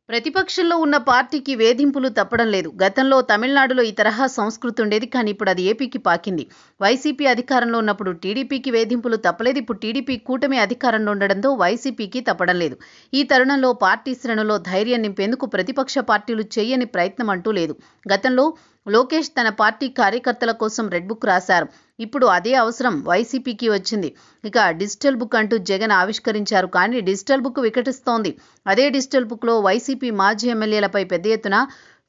ప్రతిపక్షంలో ఉన్న పార్టీకి వేధింపులు తప్పడం లేదు. గతంలో తమిళనాడులో ఈ తరహా సంస్కృతి ఉండేది. కానీ ఇప్పుడు అది ఏపీకి పాకింది. వైసీపీ అధికారంలో ఉన్నప్పుడు టీడీపీకి వేధింపులు తప్పలేదు. ఇప్పుడు టీడీపీ కూటమి అధికారంలో ఉండడంతో వైసీపీకి తప్పడం లేదు. ఈ తరుణంలో పార్టీ శ్రేణుల్లో ధైర్యం నింపేందుకు ప్రతిపక్ష పార్టీలు చేయని ప్రయత్నం అంటూ లేదు. గతంలో లోకేష్ తన పార్టీ కార్యకర్తల కోసం రెడ్ బుక్ రాశారు. ఇప్పుడు అదే అవసరం వైసీపీకి వచ్చింది. ఇక డిజిటల్ బుక్ అంటూ జగన్ ఆవిష్కరించారు. కానీ డిజిటల్ బుక్ వికటిస్తోంది. అదే డిజిటల్ బుక్లో వైసీపీ మాజీ ఎమ్మెల్యేలపై పెద్ద ఎత్తున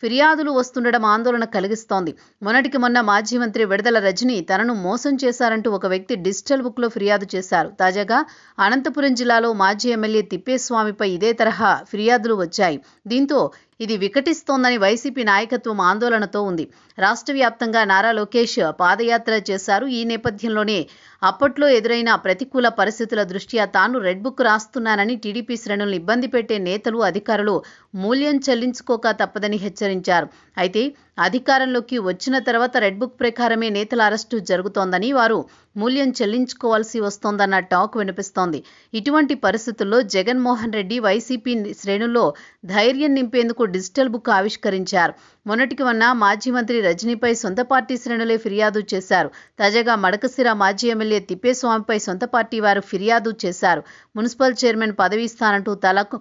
ఫిర్యాదులు వస్తుండడం ఆందోళన కలిగిస్తోంది. మొన్నటికి మొన్న మాజీ మంత్రి విడదల రజని తనను మోసం చేశారంటూ ఒక వ్యక్తి డిజిటల్ బుక్లో ఫిర్యాదు చేశారు. తాజాగా అనంతపురం జిల్లాలో మాజీ ఎమ్మెల్యే తిప్పేస్వామిపై ఇదే తరహా ఫిర్యాదులు వచ్చాయి. దీంతో ఇది వికటిస్తోందని వైసీపీ నాయకత్వం ఆందోళనతో ఉంది. రాష్ట్ర వ్యాప్తంగా నారా లోకేష్ పాదయాత్ర చేశారు. ఈ నేపథ్యంలోనే అప్పట్లో ఎదురైన ప్రతికూల పరిస్థితుల దృష్ట్యా తాను రెడ్ బుక్ రాస్తున్నానని టీడీపీ శ్రేణులను ఇబ్బంది పెట్టే నేతలు, అధికారులు మూల్యం చెల్లించుకోక తప్పదని హెచ్చరించారు. అయితే అధికారంలోకి వచ్చిన తర్వాత రెడ్ బుక్ ప్రకారమే నేతల అరెస్టు జరుగుతోందని, వారు మూల్యం చెల్లించుకోవాల్సి వస్తోందన్న టాక్ వినిపిస్తోంది. ఇటువంటి పరిస్థితుల్లో జగన్మోహన్ రెడ్డి వైసీపీ శ్రేణుల్లో ధైర్యం నింపేందుకు డిజిటల్ బుక్ ఆవిష్కరించారు. మొన్నటికి మొన్న మాజీ మంత్రి రజనీపై సొంత పార్టీ శ్రేణులే ఫిర్యాదు చేశారు. తాజాగా మడకశిర మాజీ ఎమ్మెల్యే తిప్పేస్వామిపై సొంత పార్టీ వారు ఫిర్యాదు చేశారు. మున్సిపల్ చైర్మన్ పదవి ఇస్తానంటూ తలకు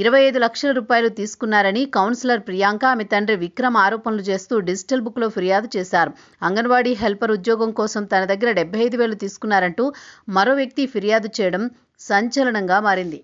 25 లక్షల రూపాయలు తీసుకున్నారని కౌన్సిలర్ ప్రియాంక, ఆమె తండ్రి విక్రమ్ ఆరోపణలు చేస్తూ డిజిటల్ బుక్లో ఫిర్యాదు చేశారు. అంగన్వాడీ హెల్పర్ ఉద్యోగం కోసం తన దగ్గర 75,000 తీసుకున్నారంటూ మరో వ్యక్తి ఫిర్యాదు చేయడం సంచలనంగా మారింది.